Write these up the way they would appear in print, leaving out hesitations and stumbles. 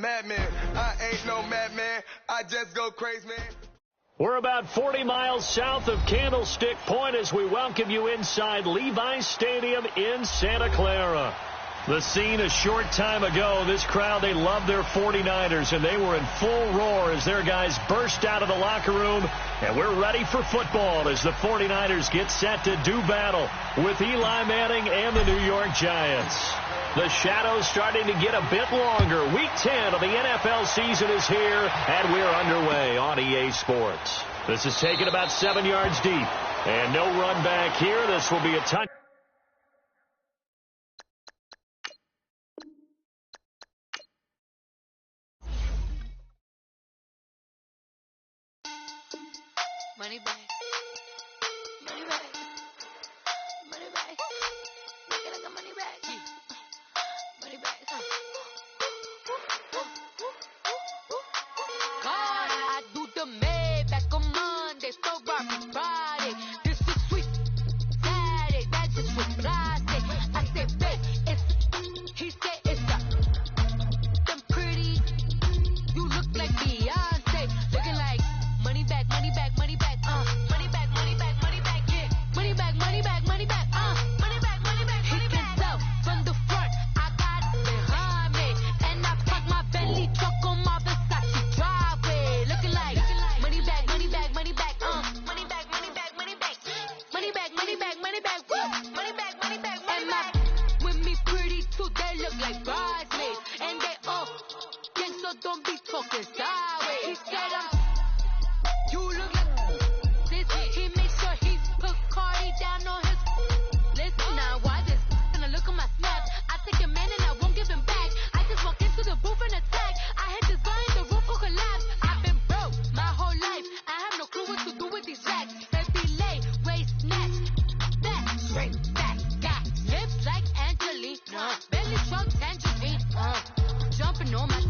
madman. I ain't no madman. I just go crazy, man. We're about 40 miles south of Candlestick Point as we welcome you inside Levi's Stadium in Santa Clara. The scene a short time ago, this crowd, they loved their 49ers, and they were in full roar as their guys burst out of the locker room. And we're ready for football as the 49ers get set to do battle with Eli Manning and the New York Giants. The shadows starting to get a bit longer. Week 10 of the NFL season is here, and we're underway on EA Sports. This is taken about 7 yards deep, and no run back here. This will be a touch. Money back. Money back. Money back. Make it like a money back. Money back. God, I do the Maybach on Monday, so Robbie Friday. This is sweet Saturday, that just was plastic. I said, babe, he said it's them pretty. You look like Beyonce, looking like money back, money back, money back, money back, money back, money back, yeah. Money back, money back, money back, money back, money back, money back. He can tell from the front, I got it behind me, and I park my Bentley truck on my Versace driveway, looking like money back, money back, money back, money back, money back, money back, money back, money back, money back, money back, money back, money back. With me pretty too, they look like bridesmaids, and they all gang, so don't be talking sideways. He said you look like this. He made sure he put Cardi down on his list. Now why this? And I look at my snaps. I take a man and I won't give him back. I just walk into the booth and attack. I hit this guy and the roof will collapse. I've been broke my whole life. I have no clue what to do with these racks. Baby lay, waist snatch, back, straight back. Got lips like Angelina, belly shrunk tangerine. Jumping on my,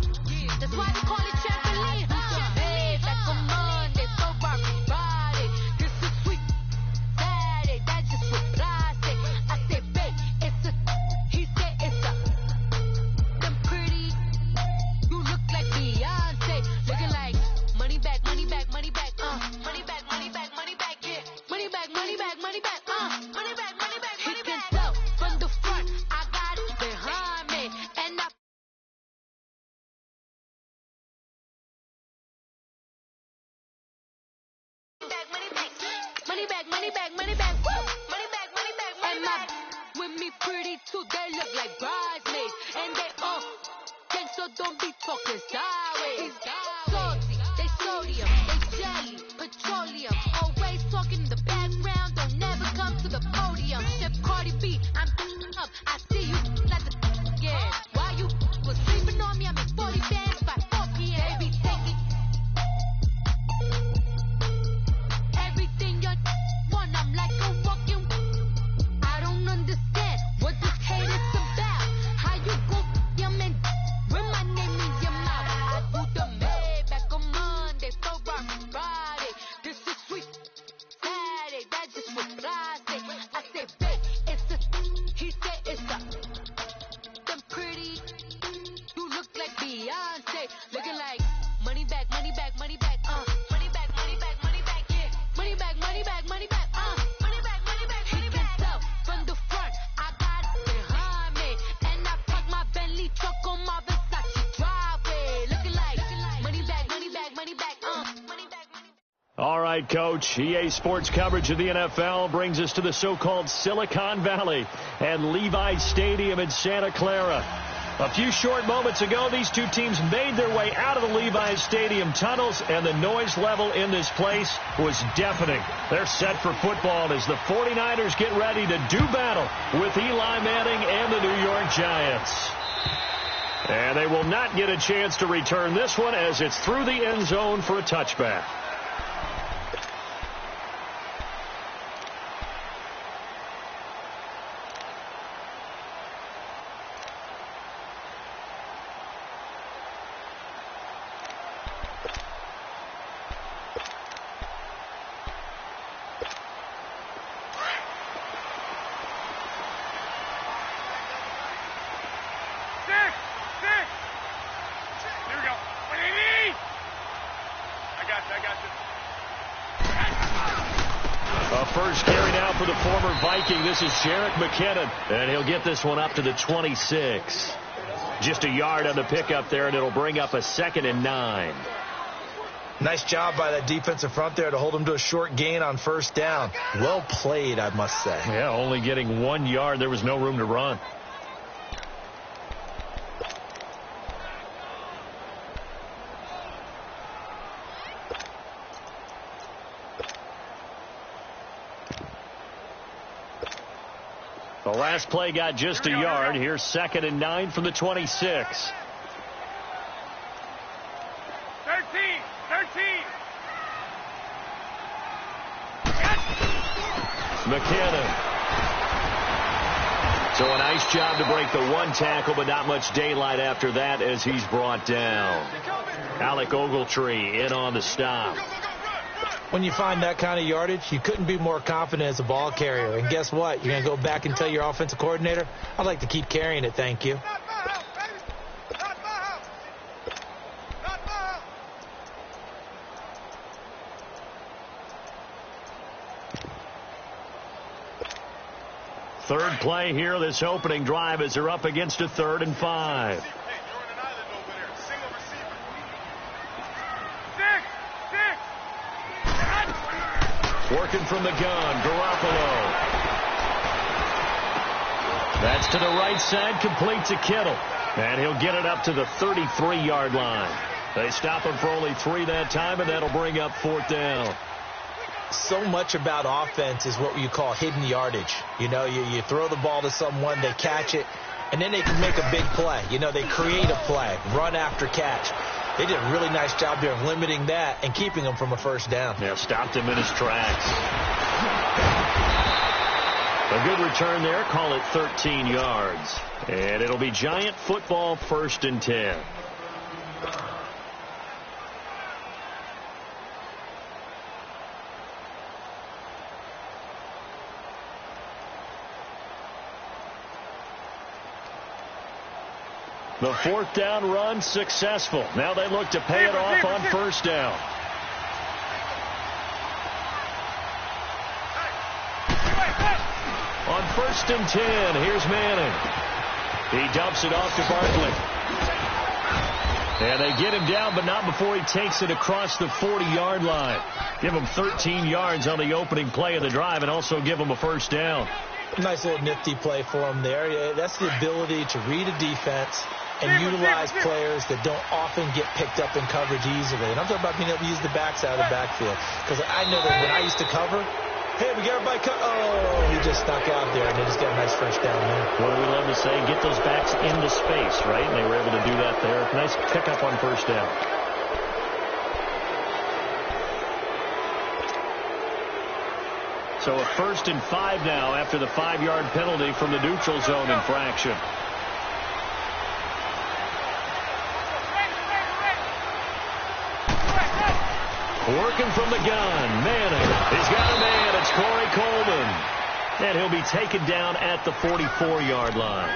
that's why they call it trampoline. Back on Monday, so Robbie Friday. This is sweet Saturday, that just was plastic. I said, babe, he said it's them pretty. You look like Beyonce, looking like money back, money back, money back, money back, money back, money back, yeah. Money back, money back, money back, money back, money back, money back. He can tell from the front, I got it behind me, and I money back, money back, money back, woo! Money back, money back, money back. With me pretty too, they look like bridesmaids, and they all gang, so don't be talking sideways. Salty, they sodium, they jelly, petroleum. Always talking in the background, don't never come to the podium. Chef Cardi B, I'm up. I see you like the yeah. Why you was sleeping on me? I'm in 40 bands by 4 p.m. Baby, take it. Everything you want, I'm like a walking. I don't understand what this hate is about. How you go your man with my name in your mouth? I do the Maybach on Monday, so Robbie Friday. This is sweet Saturday, that just was plastic. I said, babe, he said it's them pretty. You look like Beyonce, looking like money back, money back, money back, money back, money back, money back, yeah. Money back, money back, money back, money back, money back, money back. He can tell from the front, I got it behind me, and I park my Bentley truck on my Versace driveway, looking like money back, money back, money back, money back, money back. All right, Coach. EA Sports coverage of the NFL brings us to the so-called Silicon Valley and Levi's Stadium in Santa Clara. A few short moments ago, these two teams made their way out of the Levi's Stadium tunnels, and the noise level in this place was deafening. They're set for football as the 49ers get ready to do battle with Eli Manning and the New York Giants. And they will not get a chance to return this one as it's through the end zone for a touchback. first carry now for the former Viking. This is Jerick McKinnon, and he'll get this one up to the 26. Just a yard on the pickup there, and it'll bring up a 2nd and 9. Nice job by that defensive front there to hold him to a short gain on first down. Well played, I must say. Yeah, only getting 1 yard. There was no room to run. The last play got just a yard. Here's 2nd and 9 from the 26. 13. McKinnon. So a nice job to break the 1 tackle, but not much daylight after that as he's brought down. Alec Ogletree in on the stop. When you find that kind of yardage, you couldn't be more confident as a ball carrier. And guess what? You're going to go back and tell your offensive coordinator, I'd like to keep carrying it, thank you. Third play here, this opening drive, as they're up against a 3rd and 5. Working from the gun, Garoppolo. That's to the right side, complete to Kittle. And he'll get it up to the 33-yard line. They stop him for only 3 that time, and that'll bring up 4th down. So much about offense is what you call hidden yardage. You know, you throw the ball to someone, they catch it, and then they can make a big play. You know, they create a play, run after catch. They did a really nice job there of limiting that and keeping him from a first down. Yeah, stopped him in his tracks. A good return there. Call it 13 yards. And it'll be Giant football, 1st and 10. The 4th down run successful. Now they look to pay it off on first down. On 1st and 10, here's Manning. He dumps it off to Barkley. And they get him down, but not before he takes it across the 40-yard line. Give him 13 yards on the opening play of the drive and also give him a first down. Nice little nifty play for him there. That's the ability to read a defense and utilize players that don't often get picked up in coverage easily. And I'm talking about being able to use the backside of the backfield. Because I know that when I used to cover, hey, we got everybody oh, he just stuck out there, and they just got a nice first down there. What do we love to say? Get those backs into space, right? And they were able to do that there. Nice pickup on first down. So a 1st and 5 now after the 5-yard penalty from the neutral zone infraction. Working from the gun, Manning. He's got a man. It's Corey Coleman. And he'll be taken down at the 44-yard line.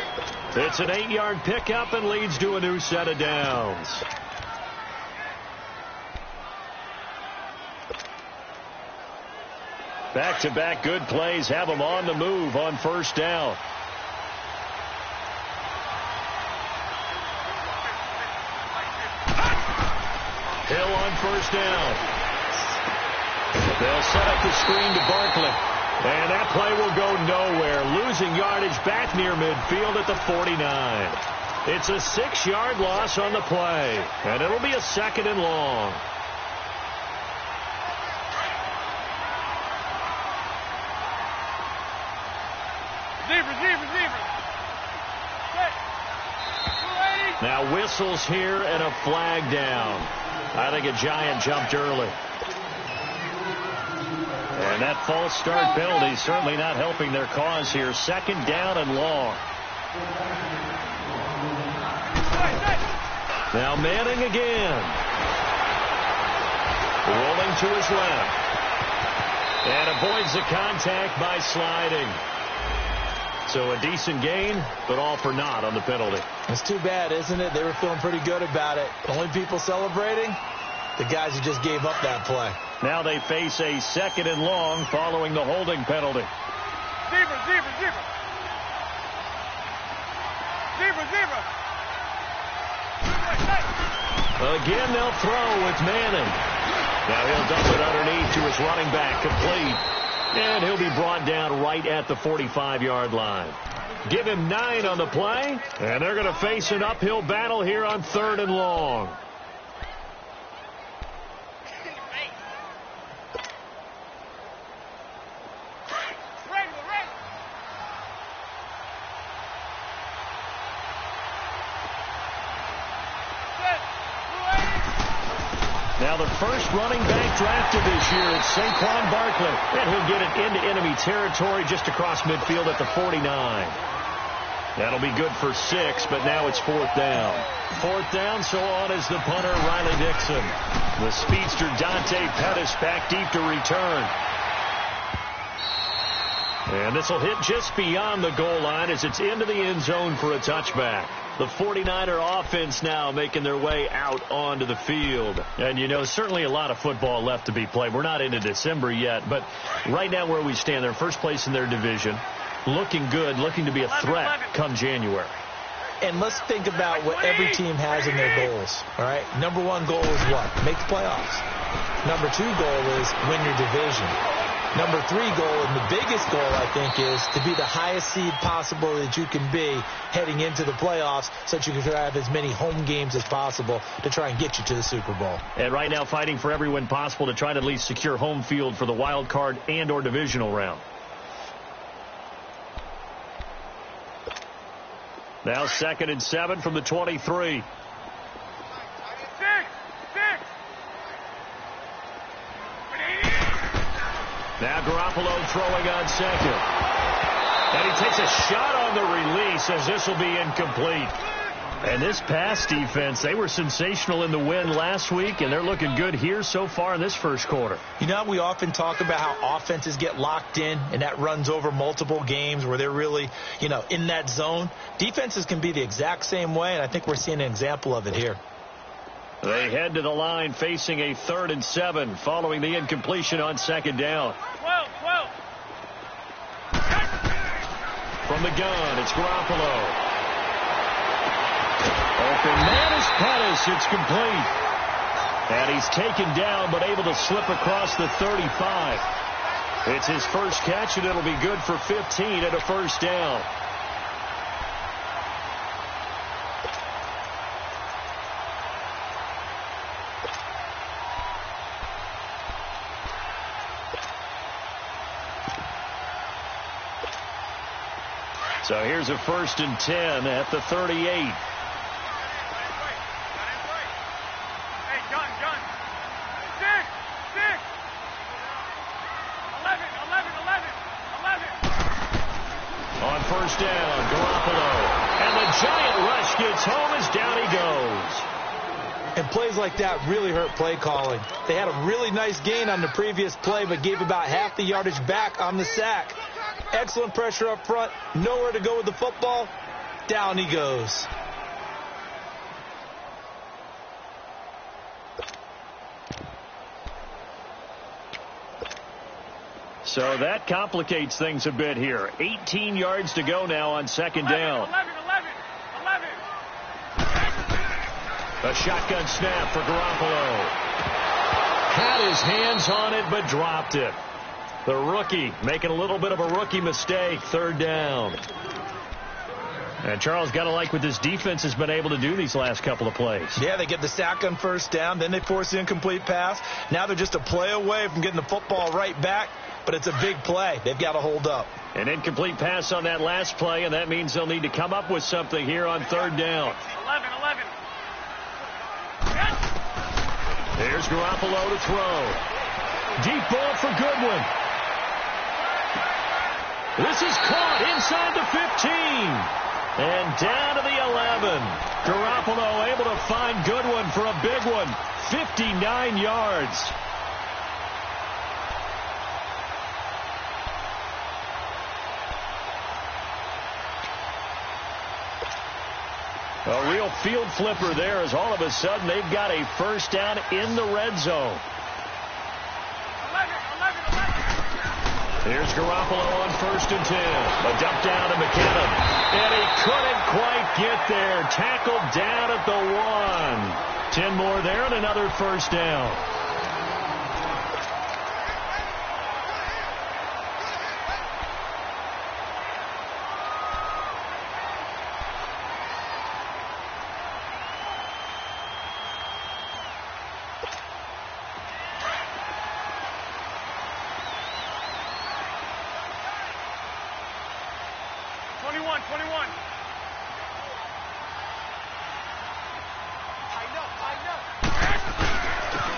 It's an 8-yard pickup and leads to a new set of downs. Back-to-back good plays have them on the move on first down. Hill on first down. They'll set up the screen to Barkley. And that play will go nowhere. Losing yardage back near midfield at the 49. It's a 6-yard loss on the play. And it'll be a 2nd and long. Now whistles here and a flag down. I think a Giant jumped early. And that false start penalty certainly not helping their cause here. 2nd down and long. Now Manning again. Rolling to his left. And avoids the contact by sliding. So a decent gain, but all for naught on the penalty. It's too bad, isn't it? They were feeling pretty good about it. The only people celebrating, the guys who just gave up that play. Now they face a 2nd and long following the holding penalty. Zebra, zebra, zebra. Zebra, zebra. Again, they'll throw with Manning. Now he'll dump it underneath to his running back, complete. And he'll be brought down right at the 45-yard line. Give him 9 on the play, and they're going to face an uphill battle here on 3rd and long. Now the first running back drafted this year is Saquon Barkley. And he'll get it into enemy territory just across midfield at the 49. That'll be good for 6, but now it's 4th down. 4th down, so on is the punter, Riley Dixon. The speedster Dante Pettis back deep to return. And this will hit just beyond the goal line as it's into the end zone for a touchback. The 49er offense now making their way out onto the field. And, you know, certainly a lot of football left to be played. We're not into December yet, but right now where we stand, they're first place in their division. Looking good, looking to be a threat come January. And let's think about what every team has in their goals, all right? Number 1 goal is what? Make the playoffs. Number 2 goal is win your division. Number 3 goal, and the biggest goal, I think, is to be the highest seed possible that you can be heading into the playoffs so that you can have as many home games as possible to try and get you to the Super Bowl. And right now fighting for every win possible to try to at least secure home field for the wild card and or divisional round. Now 2nd and 7 from the 23. Now Garoppolo throwing on 2nd. And he takes a shot on the release as this will be incomplete. And this pass defense, they were sensational in the win last week, and they're looking good here so far in this first quarter. You know, we often talk about how offenses get locked in, and that runs over multiple games where they're really, you know, in that zone. Defenses can be the exact same way, and I think we're seeing an example of it here. They head to the line facing a 3rd and 7 following the incompletion on 2nd down. 12. From the gun, it's Garoppolo. Open man is Pettis. It's complete. And he's taken down but able to slip across the 35. It's his first catch, and it'll be good for 15 at a 1st down. So here's a 1st and 10 at the 38. Hey, John. 6. 11. On 1st down, Garoppolo. And the giant rush gets home as down he goes. And plays like that really hurt play calling. They had a really nice gain on the previous play, but gave about half the yardage back on the sack. Excellent pressure up front. Nowhere to go with the football. Down he goes. So that complicates things a bit here. 18 yards to go now on 2nd down. 11. A shotgun snap for Garoppolo. Had his hands on it but dropped it. The rookie making a little bit of a rookie mistake. 3rd down. And Charles, got to like what this defense has been able to do these last couple of plays. Yeah, they get the sack on 1st down. Then they force the incomplete pass. Now they're just a play away from getting the football right back. But it's a big play. They've got to hold up. An incomplete pass on that last play, and that means they'll need to come up with something here on 3rd down. 11. Here's Garoppolo to throw. Deep ball for Goodwin. This is caught inside the 15. And down to the 11. Garoppolo able to find Goodwin for a big one. 59 yards. A real field flipper there as all of a sudden they've got a 1st down in the red zone. Here's Garoppolo on 1st and 10. A dump down to McKinnon. And he couldn't quite get there. Tackled down at the 1. 10 more there and another first down.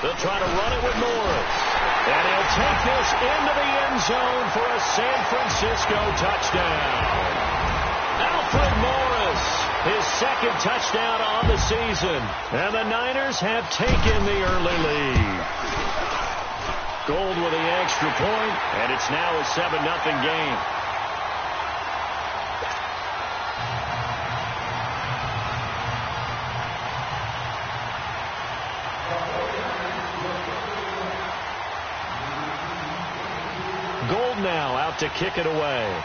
They'll try to run it with Morris. And he'll take this into the end zone for a San Francisco touchdown. Alfred Morris, his 2nd touchdown on the season. And the Niners have taken the early lead. Gould with the extra point, and it's now a 7-0 game. Now out to kick it away.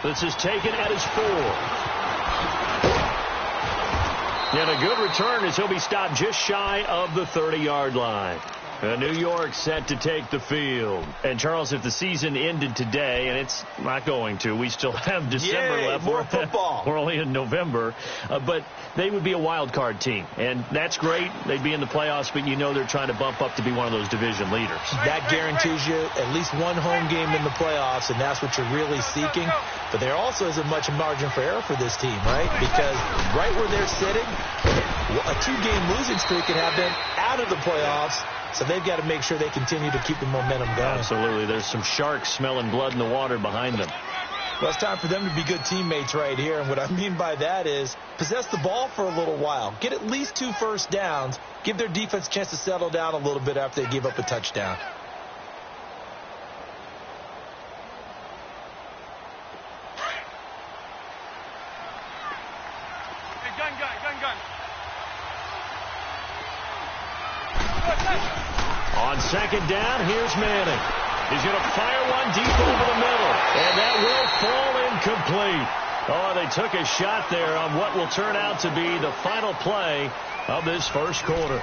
This is taken at his 4. And a good return as he'll be stopped just shy of the 30-yard line. New York set to take the field. And, Charles, if the season ended today, and it's not going to, we still have December left. More football. We're only in November. But they would be a wild card team. And that's great. They'd be in the playoffs, but you know they're trying to bump up to be one of those division leaders. That guarantees you at least one home game in the playoffs, and that's what you're really seeking. But there also isn't much margin for error for this team, right? Because right where they're sitting, a 2-game losing streak can have them out of the playoffs. So they've got to make sure they continue to keep the momentum going. Absolutely. There's some sharks smelling blood in the water behind them. Well, it's time for them to be good teammates right here. And what I mean by that is possess the ball for a little while. Get at least 2 first downs. Give their defense a chance to settle down a little bit after they give up a touchdown. Hey, gun. On 2nd down, here's Manning. He's going to fire one deep over the middle, and that will fall incomplete. Oh, they took a shot there on what will turn out to be the final play of this first quarter.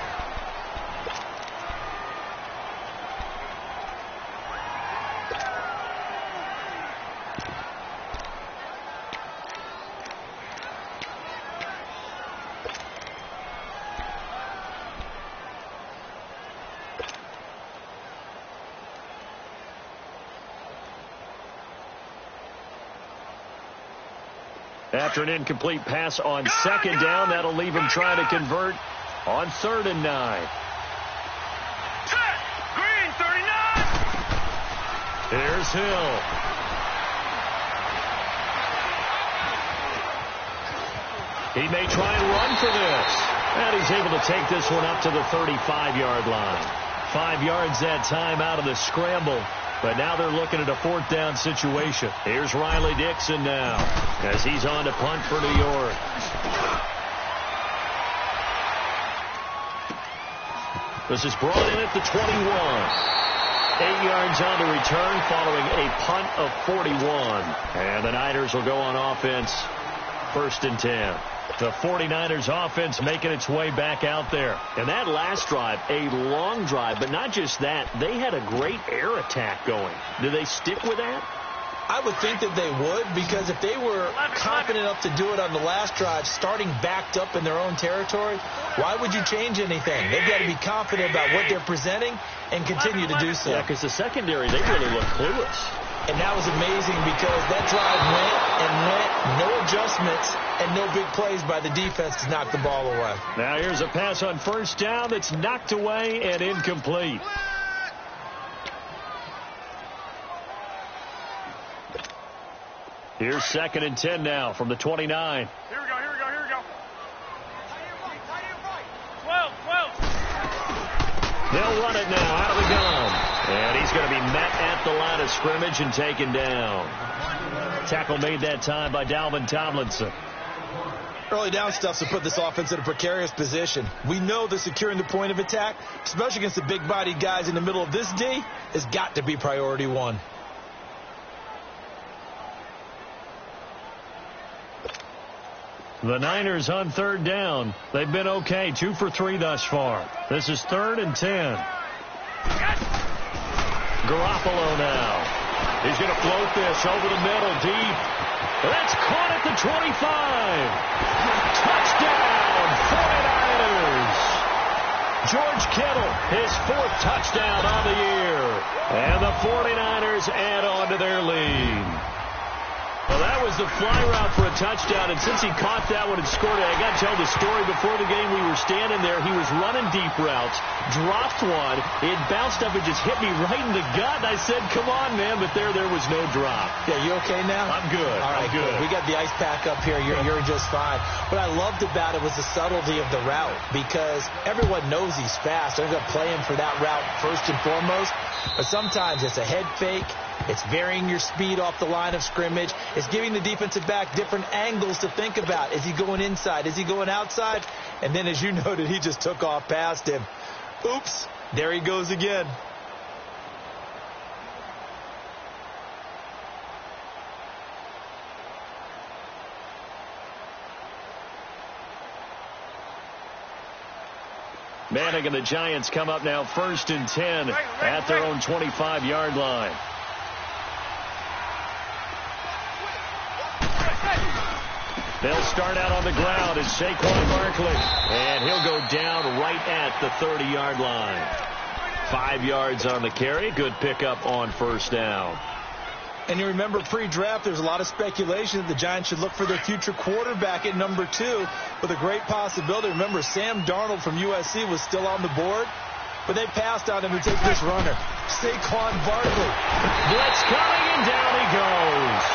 After an incomplete pass on 2nd down, that'll leave him trying to convert on 3rd and 9. Green, 39. Here's Hill. He may try and run for this. And he's able to take this one up to the 35-yard line. 5 yards that time out of the scramble. But now they're looking at a 4th down situation. Here's Riley Dixon now as he's on to punt for New York. This is brought in at the 21. 8 yards on the return following a punt of 41. And the Niners will go on offense 1st and 10. The 49ers offense making its way back out there. And that last drive, a long drive, but not just that. They had a great air attack going. Do they stick with that? I would think that they would, because if they were confident enough to do it on the last drive, starting backed up in their own territory, why would you change anything? They've got to be confident about what they're presenting and continue to do so. Yeah, because the secondary, they really look clueless. And that was amazing because that drive went, no adjustments, and no big plays by the defense to knock the ball away. Now here's a pass on 1st down that's knocked away and incomplete. Here's 2nd and 10 now from the 29. Here we go. 12. They'll run it now out of the gun. And he's going to be met at the line of scrimmage and taken down. Tackle made that time by Dalvin Tomlinson. Early down stuffs will put this offense in a precarious position. We know that securing the point of attack, especially against the big-bodied guys in the middle of this D, has got to be priority one. The Niners on third down. They've been okay, 2 for 3 thus far. This is 3rd and 10. Garoppolo now. He's going to float this over the middle, deep. That's caught at the 25. Touchdown, 49ers. George Kittle, his 4th touchdown on the year. And the 49ers add on to their lead. Well, that was the fly route for a touchdown, and since he caught that one and scored it, I got to tell the story. Before the game, we were standing there. He was running deep routes, dropped one. It bounced up and just hit me right in the gut, and I said, come on, man, but there was no drop. Yeah, you okay now? I'm good. All right, good. We got the ice pack up here. You're just fine. What I loved about it was the subtlety of the route, because everyone knows he's fast. They're going to play him for that route first and foremost, but sometimes it's a head fake. It's varying your speed off the line of scrimmage. It's giving the defensive back different angles to think about. Is he going inside? Is he going outside? And then, as you noted, he just took off past him. Oops, there he goes again. Manning and the Giants come up now 1st and 10 at their own 25-yard line. They'll start out on the ground as Saquon Barkley. And he'll go down right at the 30-yard line. 5 yards on the carry. Good pickup on 1st down. And you remember pre-draft, there's a lot of speculation that the Giants should look for their future quarterback at number 2 with a great possibility. Remember, Sam Darnold from USC was still on the board, but they passed on him to take this runner, Saquon Barkley. Blitz coming, and down he goes.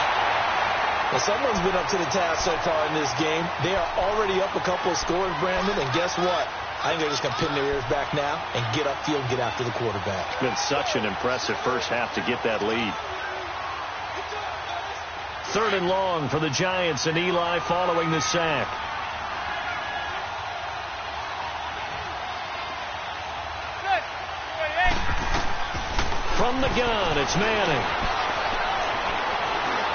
Well, someone's been up to the task so far in this game. They are already up a couple of scores, Brandon, and guess what? I think they're just going to pin their ears back now and get upfield and get after the quarterback. It's been such an impressive first half to get that lead. 3rd and long for the Giants, and Eli following the sack. From the gun, it's Manning.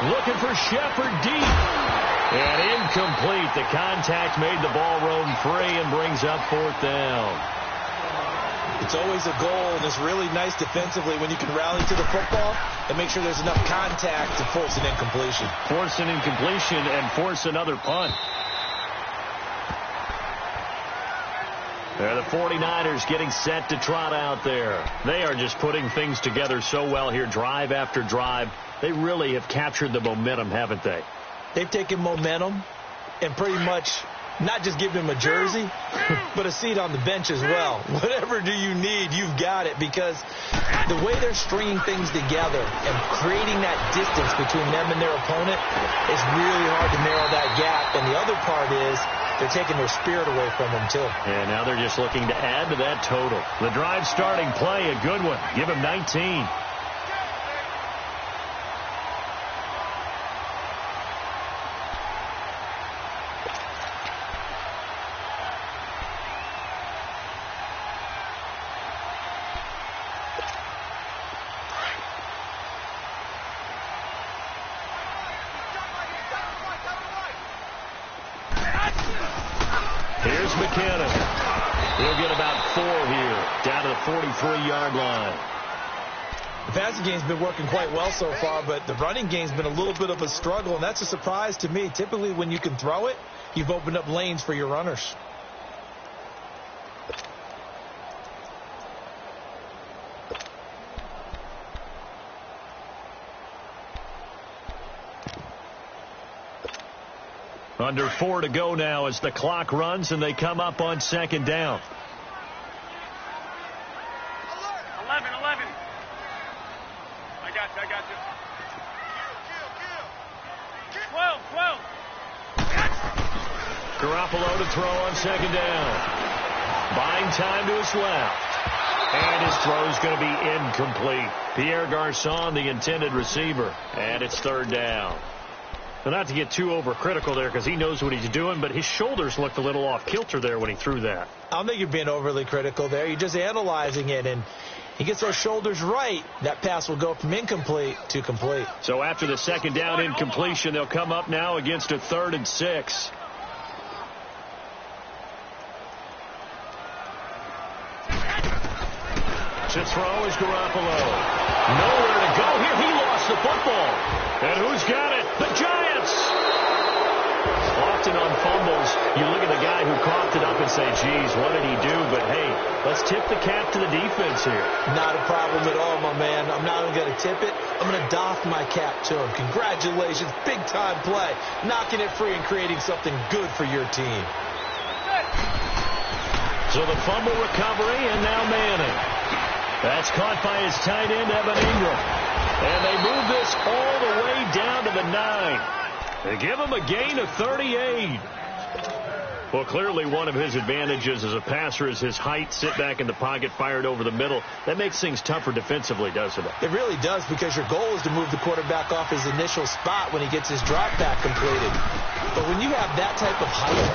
Looking for Shepard deep. And incomplete. The contact made the ball roam free and brings up 4th down. It's always a goal, and it's really nice defensively when you can rally to the football and make sure there's enough contact to force an incompletion. Force an incompletion and force another punt. They're the 49ers getting set to trot out there. They are just putting things together so well here, drive after drive. They really have captured the momentum, haven't they? They've taken momentum and pretty much not just given him a jersey, but a seat on the bench as well. Whatever do you need, you've got it, because the way they're stringing things together and creating that distance between them and their opponent is really hard to narrow that gap. And the other part is they're taking their spirit away from them, too. And now they're just looking to add to that total. The drive starting play, a good one. Give him 19. Here's McKinnon. He'll get about 4 here, down to the 43-yard line. The passing game's been working quite well so far, but the running game's been a little bit of a struggle, and that's a surprise to me. Typically, when you can throw it, you've opened up lanes for your runners. Under 4 to go now as the clock runs and they come up on 2nd down. 11. I got you. 12. Garoppolo to throw on 2nd down. Buying time to his left. And his throw's going to be incomplete. Pierre Garçon, the intended receiver. And it's 3rd down. Well, not to get too overcritical there because he knows what he's doing, but his shoulders looked a little off kilter there when he threw that. I don't think you're being overly critical there. You're just analyzing it, and he gets those shoulders right. That pass will go from incomplete to complete. So after the second down incompletion, they'll come up now against a 3rd and 6. To throw is Garoppolo. Nowhere to go here. He lost the football. And who's got it? The Giants. Often on fumbles, you look at the guy who coughed it up and say, geez, what did he do? But, hey, let's tip the cap to the defense here. Not a problem at all, my man. I'm not even going to tip it. I'm going to doff my cap to him. Congratulations. Big-time play. Knocking it free and creating something good for your team. So the fumble recovery, and now Manning. That's caught by his tight end, Evan Ingram. And they move this all the way down to the 9. They give him a gain of 38. Well, clearly one of his advantages as a passer is his height. Sit back in the pocket, fired over the middle. That makes things tougher defensively, doesn't it? It really does, because your goal is to move the quarterback off his initial spot when he gets his drop back completed. But when you have that type of height,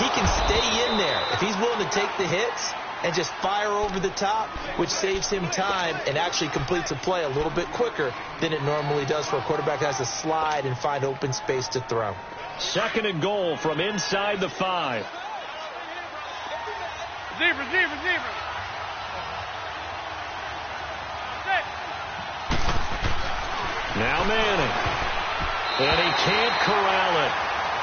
he can stay in there. If he's willing to take the hits and just fire over the top, which saves him time and actually completes a play a little bit quicker than it normally does for a quarterback that has to slide and find open space to throw. 2nd and goal from inside the 5. Receiver. Now Manning. And he can't corral it.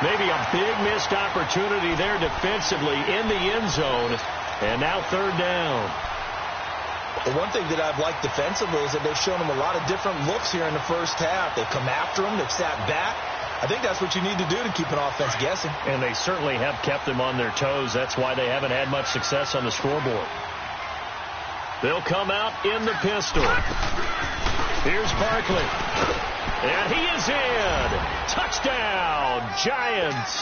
Maybe a big missed opportunity there defensively in the end zone. And now 3rd down. The one thing that I've liked defensively is that they've shown him a lot of different looks here in the first half. They've come after him. They've sat back. I think that's what you need to do to keep an offense guessing. And they certainly have kept them on their toes. That's why they haven't had much success on the scoreboard. They'll come out in the pistol. Here's Barkley. And he is in. Touchdown, Giants.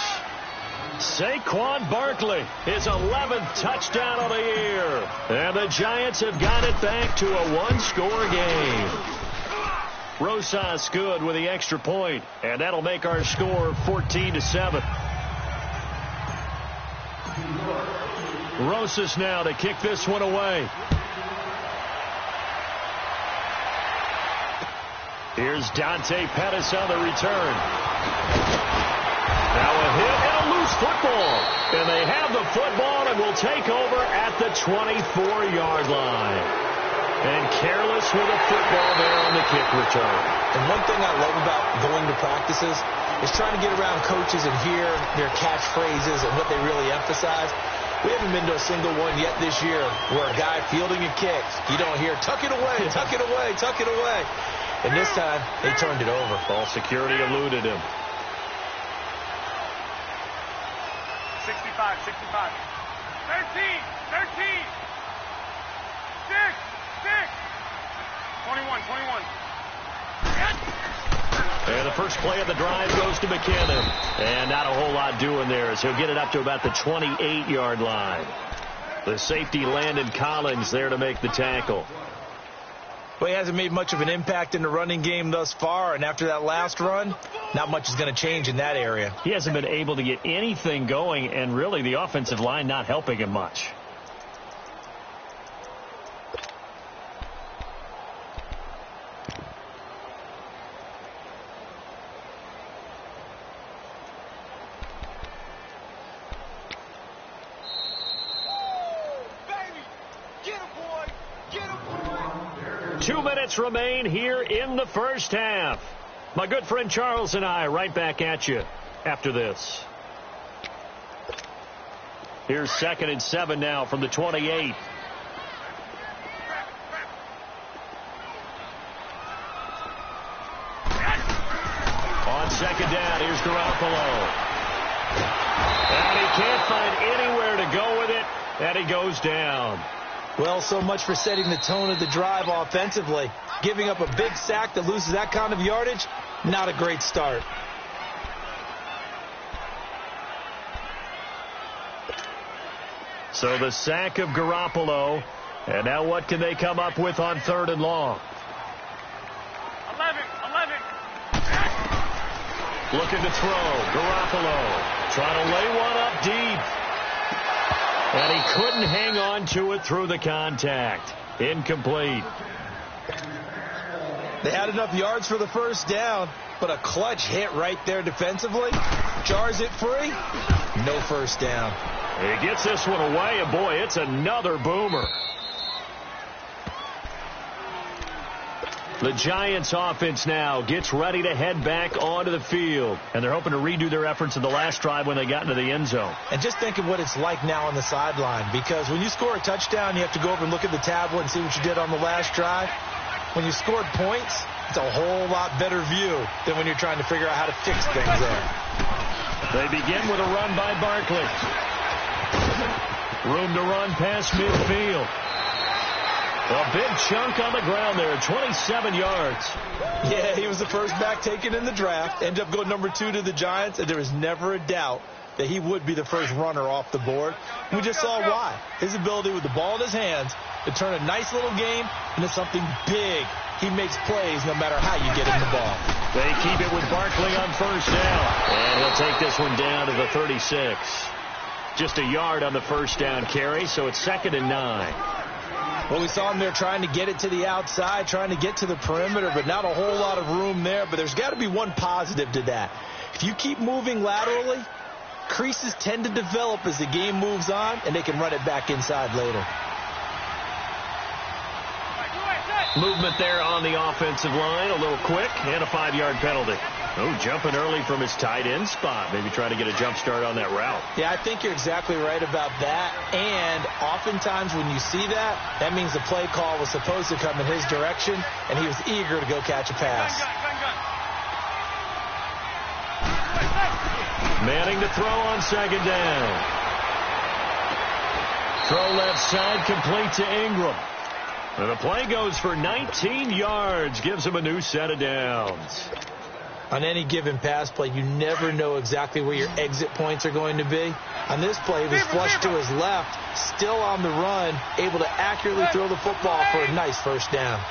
Saquon Barkley, his 11th touchdown of the year. And the Giants have got it back to a one-score game. Rosas good with the extra point, and that'll make our score 14-7. Rosas now to kick this one away. Here's Dante Pettis on the return. Now a hit and a loose football. And they have the football and will take over at the 24-yard line. And careless with a football there on the kick return. And one thing I love about going to practices is trying to get around coaches and hear their catchphrases and what they really emphasize. We haven't been to a single one yet this year where a guy fielding a kick, you don't hear, tuck it away, tuck it away, tuck it away. And this time, they turned it over. Ball security eluded him. 65. 13. 6. 21. And the first play of the drive goes to McKinnon. And not a whole lot doing there as he'll get it up to about the 28-yard line. The safety Landon Collins there to make the tackle. Well, he hasn't made much of an impact in the running game thus far, and after that last run, not much is going to change in that area. He hasn't been able to get anything going, and really the offensive line not helping him much. Remain here in the first half. My good friend Charles and I right back at you after this. Here's 2nd and 7 now from the 28. On 2nd down, here's Garoppolo. And he can't find anywhere to go with it, and he goes down. Well, so much for setting the tone of the drive offensively. Giving up a big sack that loses that kind of yardage, not a great start. So the sack of Garoppolo. And now what can they come up with on 3rd and long? 11. Looking to throw. Garoppolo trying to lay one up deep. And he couldn't hang on to it through the contact. Incomplete. They had enough yards for the first down, but a clutch hit right there defensively. Jars it free. No first down. He gets this one away, and boy, it's another boomer. The Giants offense now gets ready to head back onto the field. And they're hoping to redo their efforts in the last drive when they got into the end zone. And just think of what it's like now on the sideline, because when you score a touchdown, you have to go over and look at the tablet and see what you did on the last drive. When you scored points, it's a whole lot better view than when you're trying to figure out how to fix things there. They begin with a run by Barkley. Room to run past midfield. A big chunk on the ground there, 27 yards. Yeah, he was the first back taken in the draft. Ended up going number 2 to the Giants, and there was never a doubt that he would be the first runner off the board. And we just saw why. His ability with the ball in his hands to turn a nice little game into something big. He makes plays no matter how you get him the ball. They keep it with Barkley on first down. And he'll take this one down to the 36. Just a yard on the first down carry, so it's 2nd and 9. Well, we saw him there trying to get it to the outside, trying to get to the perimeter, but not a whole lot of room there. But there's got to be one positive to that. If you keep moving laterally, creases tend to develop as the game moves on, and they can run it back inside later. Movement there on the offensive line, a little quick, and a 5-yard penalty. Oh, jumping early from his tight end spot. Maybe trying to get a jump start on that route. Yeah, I think you're exactly right about that. And oftentimes when you see that, that means the play call was supposed to come in his direction, and he was eager to go catch a pass. Manning to throw on 2nd down. Throw left side, complete to Ingram. And the play goes for 19 yards, gives him a new set of downs. On any given pass play, you never know exactly where your exit points are going to be. On this play, he was flushed to his left, still on the run, able to accurately throw the football for a nice first down.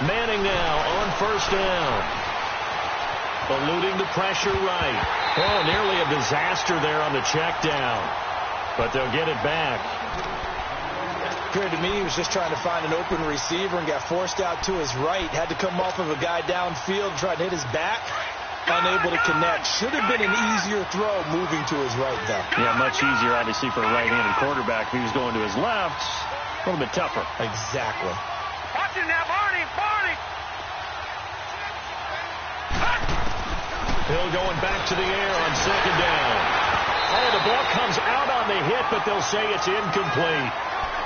Manning now on first down. Eluding the pressure right. Oh, nearly a disaster there on the check down. But they'll get it back. Appeared to me he was just trying to find an open receiver and got forced out to his right. Had to come off of a guy downfield, tried to hit his back. Unable to connect. Should have been an easier throw moving to his right, though. Yeah, much easier, obviously, for a right-handed quarterback. If he was going to his left, a little bit tougher. Exactly. Watch it now, Barney! Hill going back to the air on 2nd down. Oh, the ball comes out on the hit, but they'll say it's incomplete.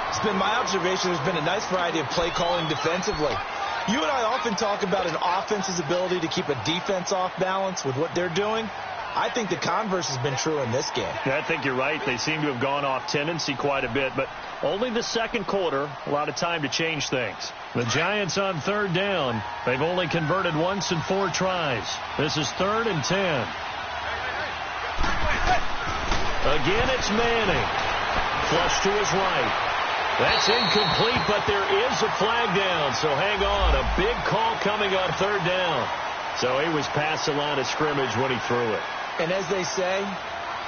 It's been my observation there's been a nice variety of play calling defensively. You and I often talk about an offense's ability to keep a defense off balance with what they're doing. I think the converse has been true in this game. Yeah, I think you're right. They seem to have gone off tendency quite a bit, but only the second quarter, a lot of time to change things. The Giants on 3rd down. They've only converted once in 4 tries. This is 3rd and 10. Again, it's Manning. Flush to his right. That's incomplete, but there is a flag down, so hang on. A big call coming on 3rd down. So he was past the line of scrimmage when he threw it. And as they say,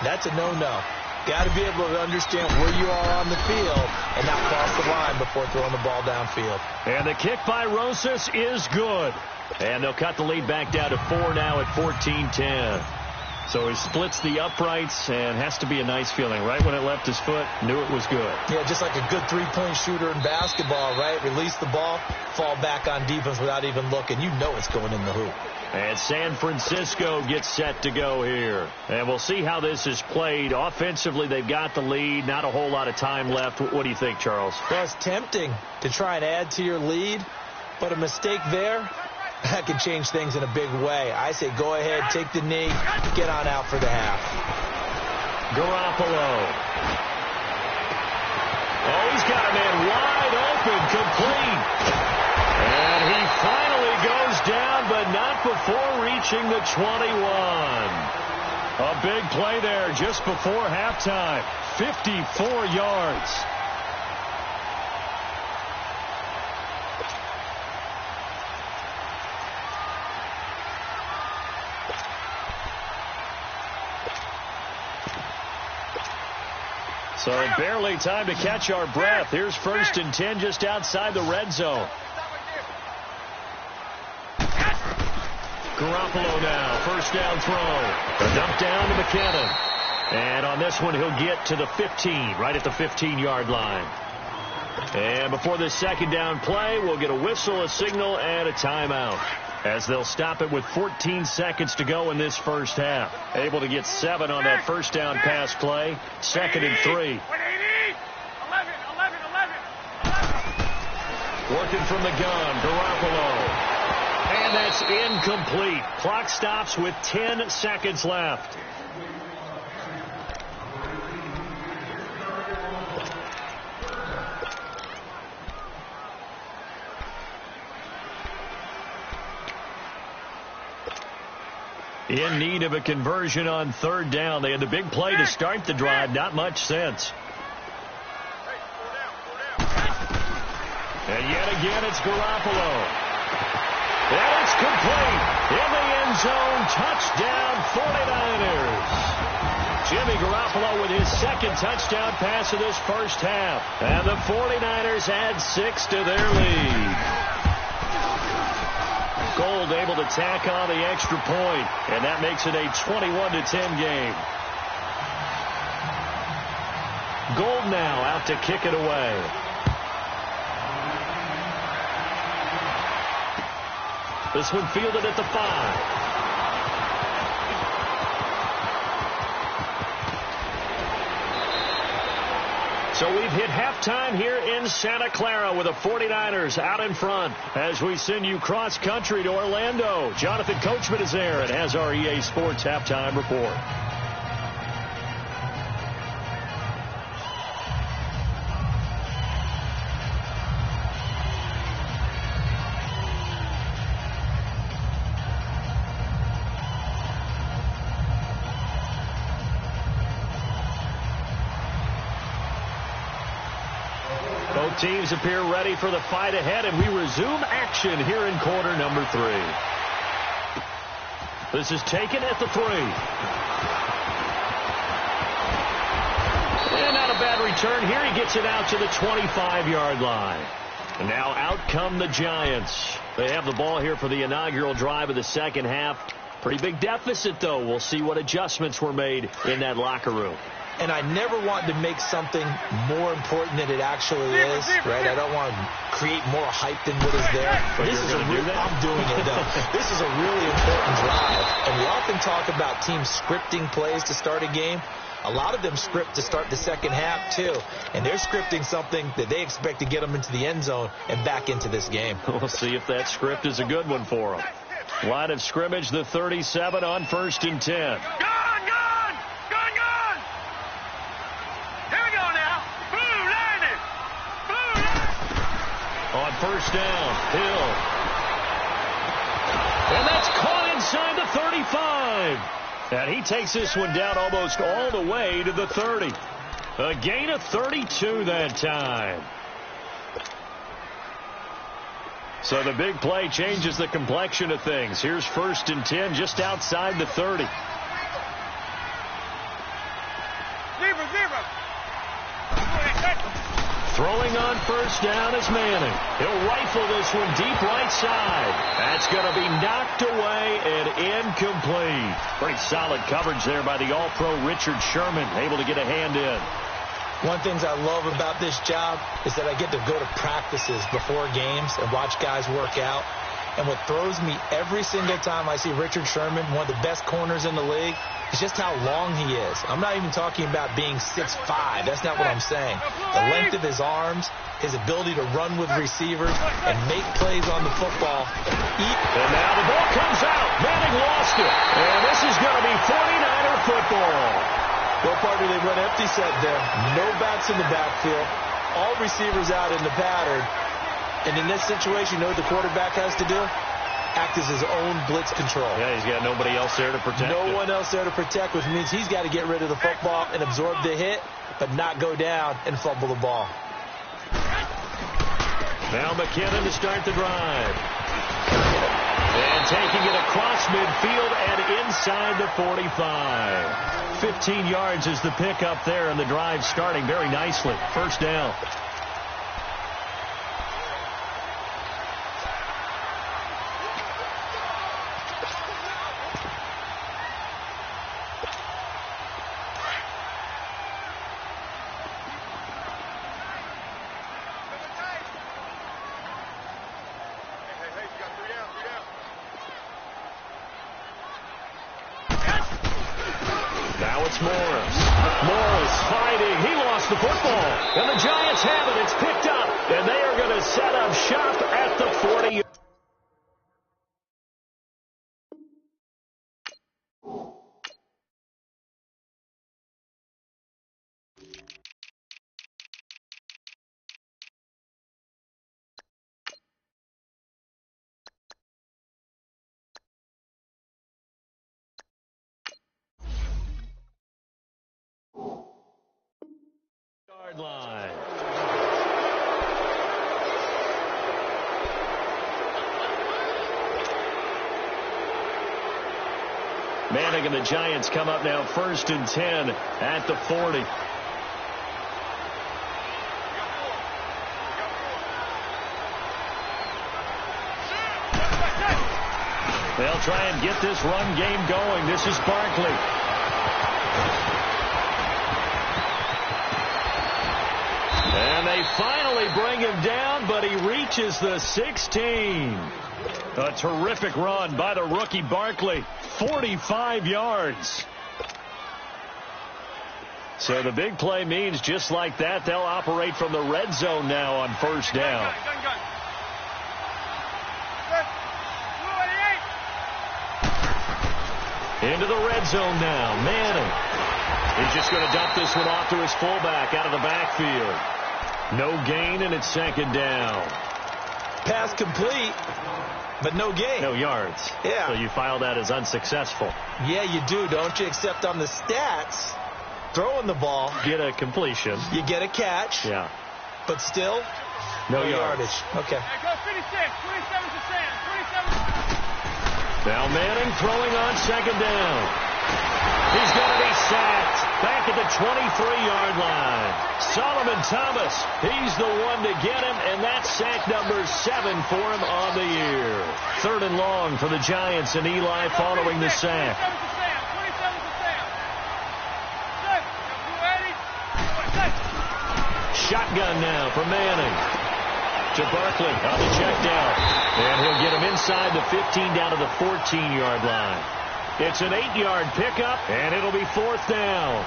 that's a no-no. Got to be able to understand where you are on the field and not cross the line before throwing the ball downfield. And the kick by Rosas is good. And they'll cut the lead back down to 4 now at 14-10. So he splits the uprights and has to be a nice feeling. Right when it left his foot, knew it was good. Yeah, just like a good three-point shooter in basketball, right? Release the ball, fall back on defense without even looking. You know it's going in the hoop. And San Francisco gets set to go here. And we'll see how this is played. Offensively, they've got the lead. Not a whole lot of time left. What do you think, Charles? Well, it's tempting to try and add to your lead, but a mistake there, that can change things in a big way. I say go ahead, take the knee, get on out for the half. Garoppolo. Oh, he's got a man wide open, complete. And he finally goes down, but not before reaching the 21. A big play there just before halftime. 54 yards. So barely time to catch our breath. Here's 1st and 10 just outside the red zone. Garoppolo now, 1st down throw. A dump down to McKinnon. And on this one, he'll get to the 15, right at the 15-yard line. And before this 2nd down play, we'll get a whistle, a signal, and a timeout, as they'll stop it with 14 seconds to go in this first half. Able to get 7 on that 1st down pass play. 2nd and 3. 11. Working from the gun, Garoppolo. And that's incomplete. Clock stops with 10 seconds left. In need of a conversion on 3rd down. They had the big play to start the drive. Not much sense. And yet again, it's Garoppolo. And it's complete. In the end zone. Touchdown, 49ers. Jimmy Garoppolo with his 2nd touchdown pass of this first half. And the 49ers add 6 to their lead. Gold able to tack on the extra point, and that makes it a 21-10 game. Gold now out to kick it away. This one fielded at the 5. So we've hit halftime here in Santa Clara with the 49ers out in front as we send you cross country to Orlando. Jonathan Coachman is there and has our EA Sports halftime report. Teams appear ready for the fight ahead, and we resume action here in quarter number 3. This is taken at the 3. And not a bad return here. He gets it out to the 25-yard line. And now out come the Giants. They have the ball here for the inaugural drive of the second half. Pretty big deficit, though. We'll see what adjustments were made in that locker room. And I never want to make something more important than it actually is, right? I don't want to create more hype than what is there. But this is I'm doing it, though. This is a really important drive. And we often talk about teams scripting plays to start a game. A lot of them script to start the second half, too. And they're scripting something that they expect to get them into the end zone and back into this game. We'll see if that script is a good one for them. Line of scrimmage, the 37 on 1st and 10. On 1st down, Hill. And that's caught inside the 35. And he takes this one down almost all the way to the 30. A gain of 32 that time. So the big play changes the complexion of things. Here's 1st and 10 just outside the 30. Throwing on 1st down is Manning. He'll rifle this one deep right side. That's going to be knocked away and incomplete. Pretty solid coverage there by the All-Pro Richard Sherman, able to get a hand in. One of the things I love about this job is that I get to go to practices before games and watch guys work out. And what throws me every single time I see Richard Sherman, one of the best corners in the league, is just how long he is. I'm not even talking about being 6'5". That's not what I'm saying. The length of his arms, his ability to run with receivers and make plays on the football. And now the ball comes out. Manning lost it. And this is going to be 49er football. Well, partner, they run empty set there. No backs in the backfield. All receivers out in the pattern. And in this situation, you know what the quarterback has to do? Act as his own blitz control. Yeah, he's got nobody else there to protect No one else there to protect, which means he's got to get rid of the football and absorb the hit, but not go down and fumble the ball. Now McKinnon to start the drive. And taking it across midfield and inside the 45. 15 yards is the pickup there, and the drive starting very nicely. First down. Now it's Morris. Morris fighting. He lost the football. And the Giants have it. It's picked up. And they are going to set up shop at the 40. Line. Manning and the Giants come up now 1st and 10 at the 40. They'll try and get this run game going. This is Barkley. And they finally bring him down, but he reaches the 16. A terrific run by the rookie Barkley. 45 yards. So the big play means just like that, they'll operate from the red zone now on first down. Into the red zone now. Manning. He's just going to dump this one off to his fullback out of the backfield. No gain, and it's second down. Pass complete, but no gain. No yards. Yeah. So you file that as unsuccessful. Yeah, you do, don't you? Except on the stats, throwing the ball. Get a completion. You get a catch. Yeah. But still, no yardage. Okay. Go 56, 27 to Sam, 27. Now Manning throwing on second down. He's going to be sacked back at the 23-yard line. Solomon Thomas, he's the one to get him, and that's sack number 7 for him on the year. 3rd and long for the Giants, and Eli following the sack. 27 to Sam. Shotgun now for Manning. To Barkley on the check down. And he'll get him inside the 15 down to the 14-yard line. It's an 8-yard pickup, and it'll be 4th down.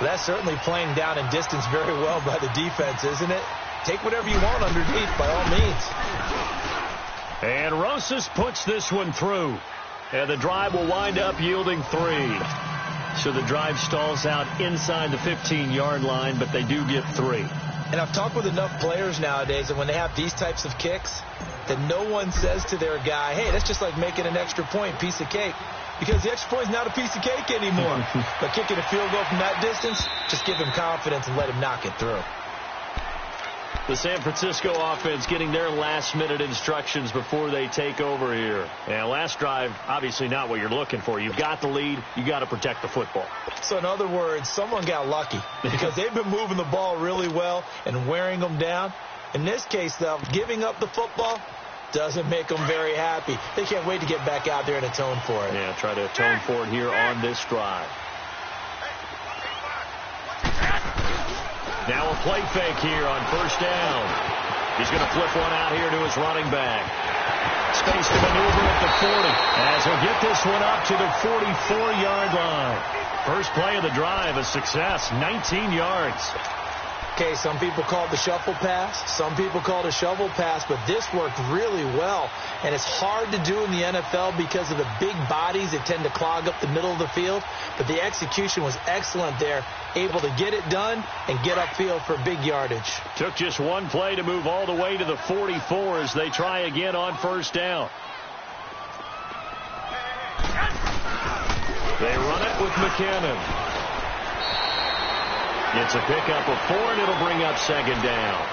That's certainly playing down in distance very well by the defense, isn't it? Take whatever you want underneath, by all means. And Rosas puts this one through. And the drive will wind up yielding 3. So the drive stalls out inside the 15-yard line, but they do get 3. And I've talked with enough players nowadays, and when they have these types of kicks, that no one says to their guy, hey, that's just like making an extra point, piece of cake. Because the extra point is not a piece of cake anymore. But kicking a field goal from that distance, just give him confidence and let him knock it through. The San Francisco offense getting their last-minute instructions before they take over here. And last drive, obviously not what you're looking for. You've got the lead. You've got to protect the football. So in other words, someone got lucky because they've been moving the ball really well and wearing them down. In this case, though, giving up the football doesn't make them very happy. They can't wait to get back out there and atone for it. Yeah, try to atone for it here on this drive. Now a play fake here on first down. He's going to flip one out here to his running back. Space to maneuver at the 40 as he'll get this one up to the 44-yard line. First play of the drive, a success, 19 yards. Okay, some people call it the shuffle pass. Some people call it a shovel pass, but this worked really well. And it's hard to do in the NFL because of the big bodies that tend to clog up the middle of the field. But the execution was excellent there, able to get it done and get upfield for big yardage. Took just one play to move all the way to the 44 as they try again on first down. They run it with McKinnon. It's a pickup of 4, and it'll bring up second down.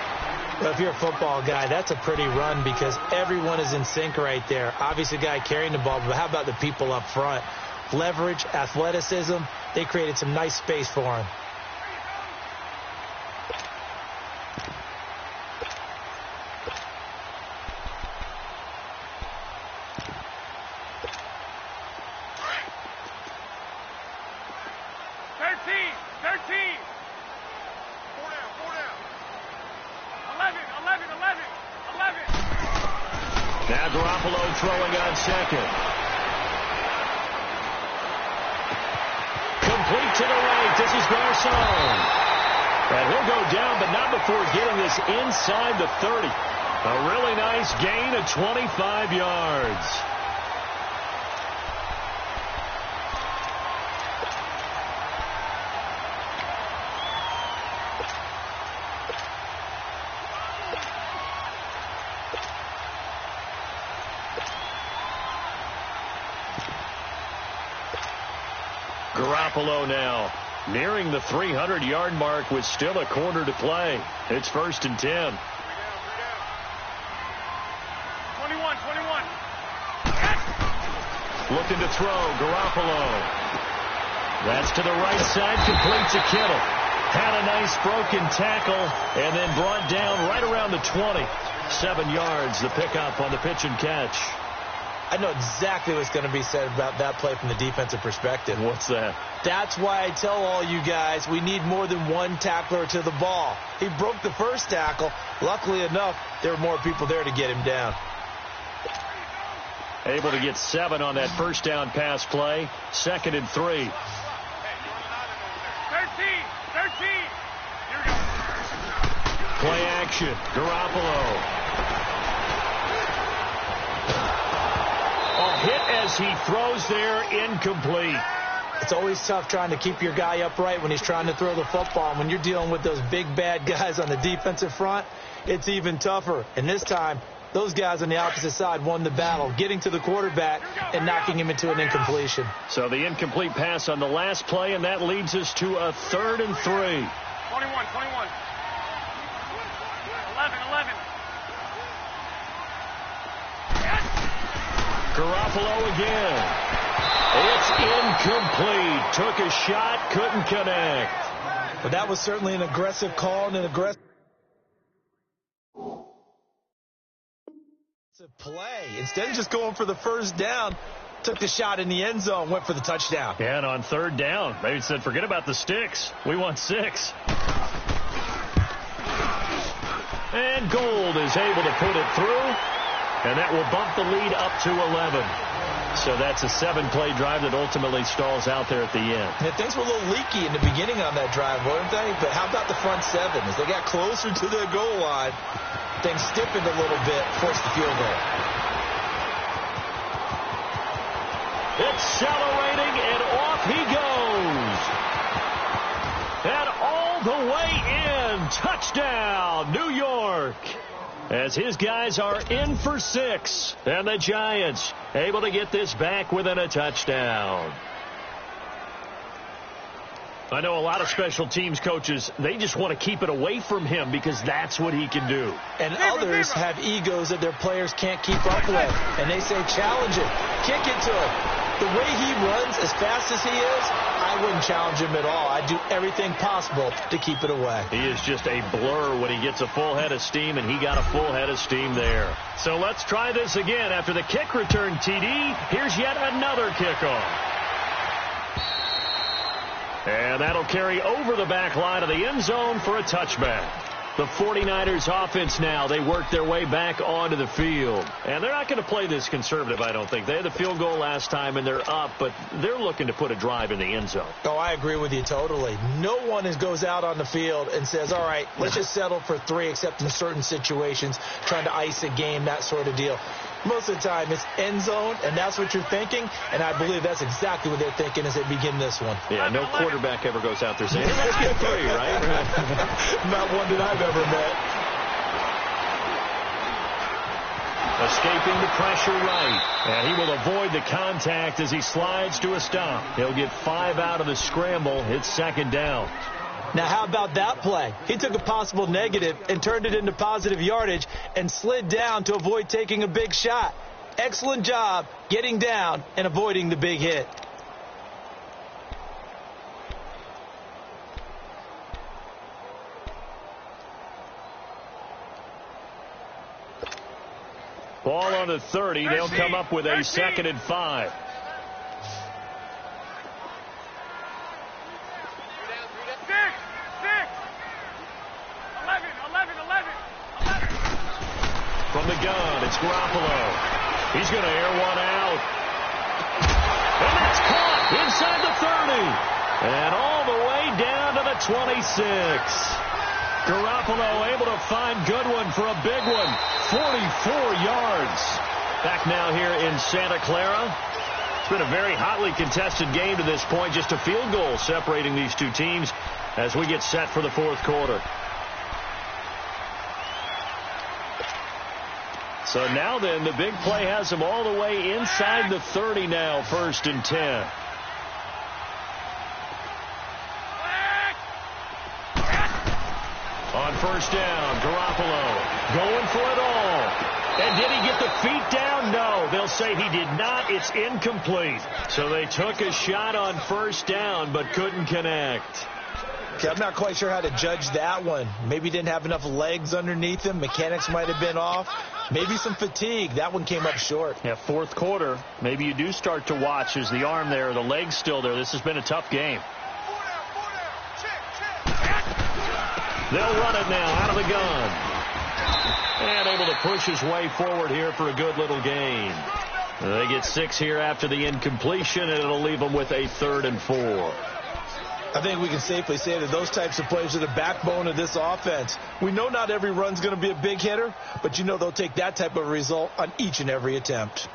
Well, if you're a football guy, that's a pretty run because everyone is in sync right there. Obviously, the guy carrying the ball, but how about the people up front? Leverage, athleticism, they created some nice space for him. Now Garoppolo throwing on second. Complete to the right. This is Garcon. And he'll go down, but not before getting this inside the 30. A really nice gain of 25 yards. Garoppolo now nearing the 300-yard mark with still a quarter to play. It's 1st and 10. 21. Looking to throw, Garoppolo. That's to the right side, complete to Kittle. Had a nice broken tackle and then brought down right around the 20. 7 yards, the pickup on the pitch and catch. I know exactly what's going to be said about that play from the defensive perspective. What's that? That's why I tell all you guys we need more than one tackler to the ball. He broke the first tackle. Luckily enough, there were more people there to get him down. Able to get 7 on that first down pass play. 2nd and 3. 13. Here we go. Play action. Garoppolo. A hit as he throws there, incomplete. It's always tough trying to keep your guy upright when he's trying to throw the football. And when you're dealing with those big, bad guys on the defensive front, it's even tougher. And this time, those guys on the opposite side won the battle, getting to the quarterback and knocking him into an incompletion. So the incomplete pass on the last play, and that leads us to a 3rd and 3. 21. 11. Garoppolo again. It's incomplete. Took a shot, couldn't connect. But that was certainly an aggressive call and an aggressive play. Instead of just going for the first down, took the shot in the end zone, went for the touchdown. Yeah, and on 3rd down, they said, forget about the sticks. We want 6. And Gould is able to put it through. And that will bump the lead up to 11. So that's a 7-play drive that ultimately stalls out there at the end. Yeah, things were a little leaky in the beginning on that drive, weren't they? But how about the front 7? As they got closer to the goal line, things stiffened a little bit, forced the field goal. Accelerating, and off he goes. And all the way in. Touchdown, New York. As his guys are in for 6. And the Giants able to get this back within a touchdown. I know a lot of special teams coaches, they just want to keep it away from him because that's what he can do. And others have egos that their players can't keep up with. And they say, challenge it, kick it to him. The way he runs as fast as he is, I wouldn't challenge him at all. I'd do everything possible to keep it away. He is just a blur when he gets a full head of steam, and he got a full head of steam there. So let's try this again. After the kick return TD, here's yet another kickoff. And that'll carry over the back line of the end zone for a touchback. The 49ers offense now, they work their way back onto the field. And they're not going to play this conservative, I don't think. They had the field goal last time, and they're up, but they're looking to put a drive in the end zone. Oh, I agree with you totally. No one goes out on the field and says, all right, let's just settle for 3, except in certain situations, trying to ice a game, that sort of deal. Most of the time, it's end zone, and that's what you're thinking, and I believe that's exactly what they're thinking as they begin this one. Yeah, no quarterback ever goes out there saying, hey, let's get 3, right? Not one that I've ever met. Escaping the pressure right, and he will avoid the contact as he slides to a stop. He'll get 5 out of the scramble. It's 2nd down. Now, how about that play? He took a possible negative and turned it into positive yardage and slid down to avoid taking a big shot. Excellent job getting down and avoiding the big hit. Ball on the 30. They'll come up with a 2nd and 5. From the gun, it's Garoppolo. He's going to air one out. And that's caught inside the 30. And all the way down to the 26. Garoppolo able to find Goodwin for a big one. 44 yards. Back now here in Santa Clara. It's been a very hotly contested game to this point. Just a field goal separating these two teams as we get set for the 4th quarter. So now then, the big play has them all the way inside the 30 now, 1st and 10. On 1st down, Garoppolo going for it all. And did he get the feet down? No, they'll say he did not. It's incomplete. So they took a shot on 1st down, but couldn't connect. Okay, I'm not quite sure how to judge that one. Maybe he didn't have enough legs underneath him. Mechanics might have been off. Maybe some fatigue. That one came up short. Yeah, 4th quarter. Maybe you do start to watch. Is the arm there, the leg's still there? This has been a tough game. They'll run it now out of the gun. And able to push his way forward here for a good little gain. They get 6 here after the incompletion, and it'll leave them with a 3rd and 4. I think we can safely say that those types of plays are the backbone of this offense. We know not every run's going to be a big hitter, but you know they'll take that type of result on each and every attempt.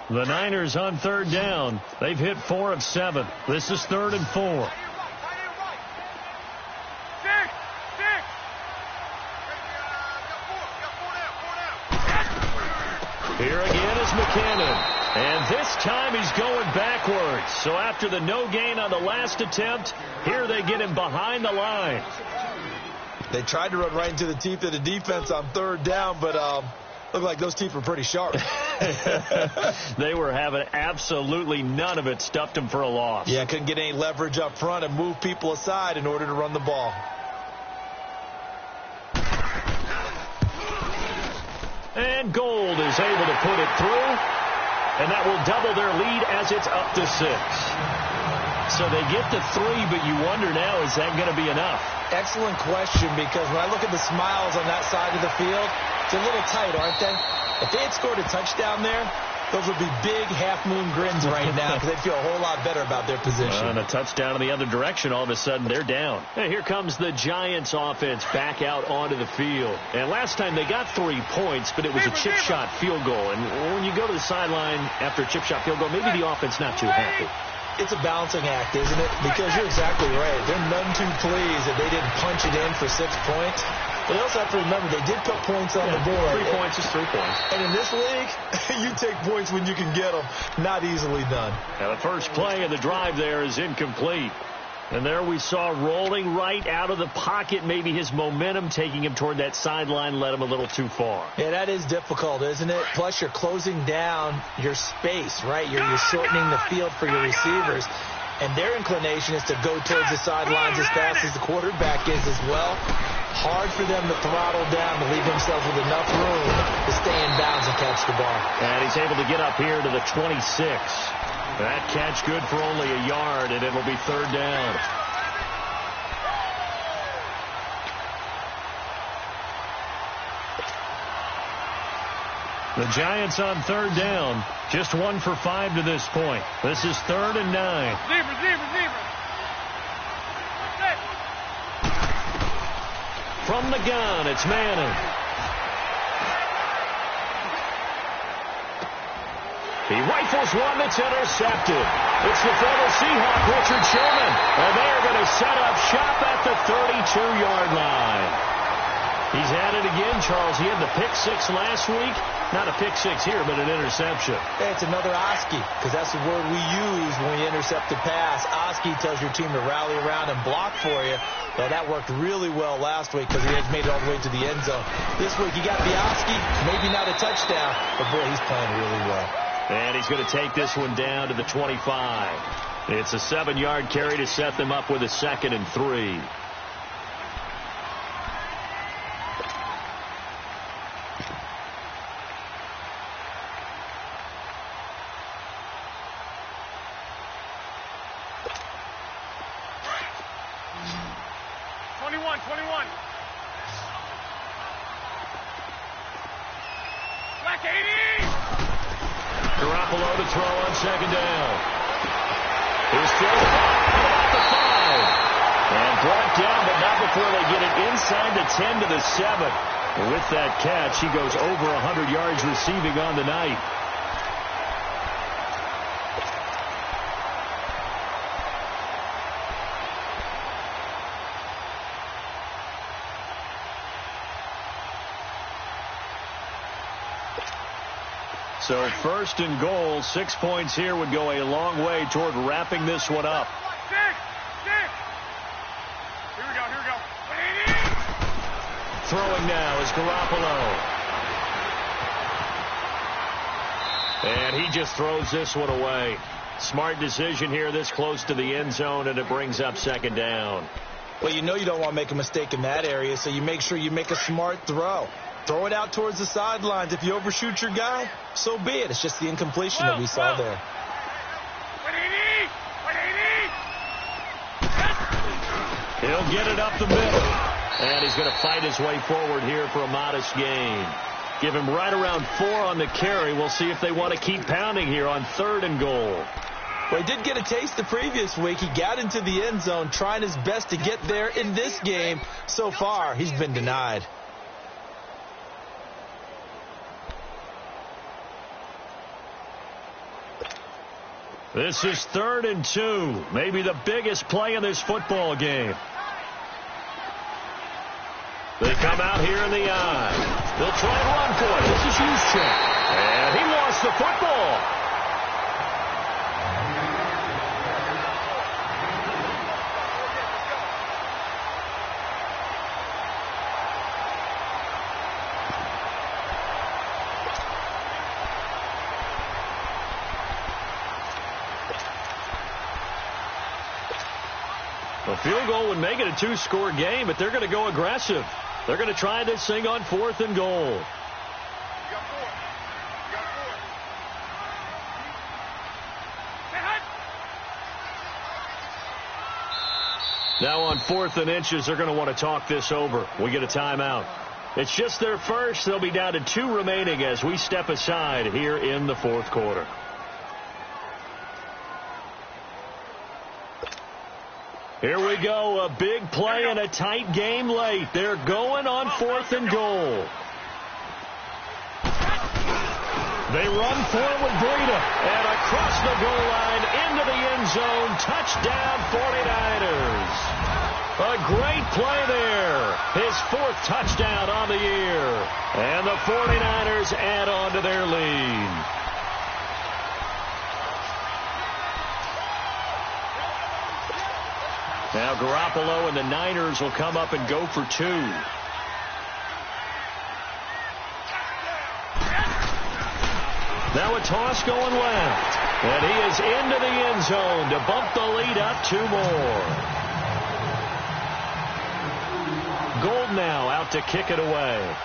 The Niners on 3rd down. They've hit 4 of 7. This is 3rd and 4. Here again is McKinnon. And this time he's going backwards. So after the no gain on the last attempt, here they get him behind the line. They tried to run right into the teeth of the defense on 3rd down, but looked like those teeth were pretty sharp. They were having absolutely none of it. Stuffed him for a loss. Yeah, couldn't get any leverage up front and move people aside in order to run the ball. And Gold is able to put it through. And that will double their lead as it's up to 6. So they get to 3, but you wonder now, is that going to be enough? Excellent question, because when I look at the smiles on that side of the field, it's a little tight, aren't they? If they had scored a touchdown there, those would be big half-moon grins right now because they'd feel a whole lot better about their position. And a touchdown in the other direction, all of a sudden they're down. And here comes the Giants offense back out onto the field. And last time they got 3 points, but it was a chip shot field goal. And when you go to the sideline after a chip shot field goal, maybe the offense not too happy. It's a balancing act, isn't it? Because you're exactly right. They're none too pleased that they didn't punch it in for 6 points. But they also have to remember they did put points on the board. 3 points is 3 points. And in this league, you take points when you can get them. Not easily done. Now the first play of the drive there is incomplete. And there we saw rolling right out of the pocket. Maybe his momentum taking him toward that sideline led him a little too far. Yeah, that is difficult, isn't it? Plus, you're closing down your space, right? You're shortening the field for your receivers. And their inclination is to go towards the sidelines as fast as the quarterback is as well. Hard for them to throttle down to leave themselves with enough room to stay in bounds and catch the ball. And he's able to get up here to the 26. That catch good for only a yard, and it'll be 3rd down. The Giants on 3rd down. Just 1 for 5 to this point. This is 3rd and 9. Zebra. From the gun, it's Manning. He rifles one that's intercepted. It's the former Seahawk, Richard Sherman. And they're going to set up shop at the 32-yard line. He's had it again, Charles. He had the pick six last week. Not a pick six here, but an interception. Hey, it's another Oski, because that's the word we use when we intercept a pass. Oski tells your team to rally around and block for you. Well, that worked really well last week because he had made it all the way to the end zone. This week, he got the Oski, maybe not a touchdown, but boy, he's playing really well. And he's going to take this one down to the 25. It's a 7-yard carry to set them up with a 2nd and 3. Garoppolo to throw on 2nd down. His throw about the 5. And brought down, but not before they get it inside the 10 to the 7. With that catch, he goes over 100 yards receiving on the night. So 1st and goal, 6 points here would go a long way toward wrapping this one up. Here we go. Throwing now is Garoppolo. And he just throws this one away. Smart decision here this close to the end zone, and it brings up 2nd down. Well, you know you don't want to make a mistake in that area, so you make sure you make a smart throw. Throw it out towards the sidelines. If you overshoot your guy, so be it. It's just the incompletion that we saw there. He'll get it up the middle. And he's going to fight his way forward here for a modest gain. Give him right around 4 on the carry. We'll see if they want to keep pounding here on 3rd and goal. Well, he did get a taste the previous week. He got into the end zone trying his best to get there in this game. So far, he's been denied. This is 3rd and 2. Maybe the biggest play in this football game. They come out here in the eye. They'll try and run for it. This is Juszczyk. And he lost the football. A field goal would make it a 2-score game, but they're going to go aggressive. They're going to try this thing on 4th and goal. Now on 4th and inches, they're going to want to talk this over. We get a timeout. It's just their first. They'll be down to 2 remaining as we step aside here in the 4th quarter. Here we go, a big play and a tight game late. They're going on 4th and goal. They run for it with Breida. And across the goal line into the end zone. Touchdown 49ers. A great play there. His 4th touchdown on the year. And the 49ers add on to their lead. Now Garoppolo and the Niners will come up and go for 2. Now a toss going left. And he is into the end zone to bump the lead up 2 more. Gold now out to kick it away.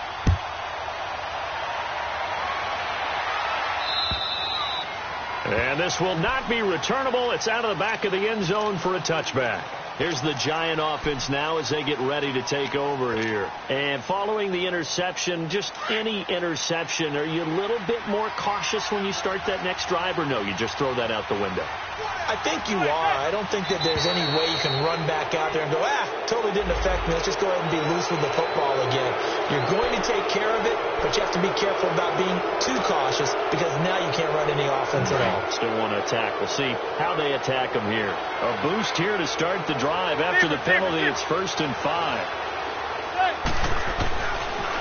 And this will not be returnable. It's out of the back of the end zone for a touchback. Here's the Giant offense now as they get ready to take over here. And following the interception, just any interception, are you a little bit more cautious when you start that next drive, or no, you just throw that out the window? I think you are. I don't think that there's any way you can run back out there and go, totally didn't affect me. Let's just go ahead and be loose with the football again. You're going to take care of it, but you have to be careful about being too cautious because now you can't run any offense at all. Still want to attack. We'll see how they attack them here. A boost here to start the drive after the penalty. It's 1st and 5.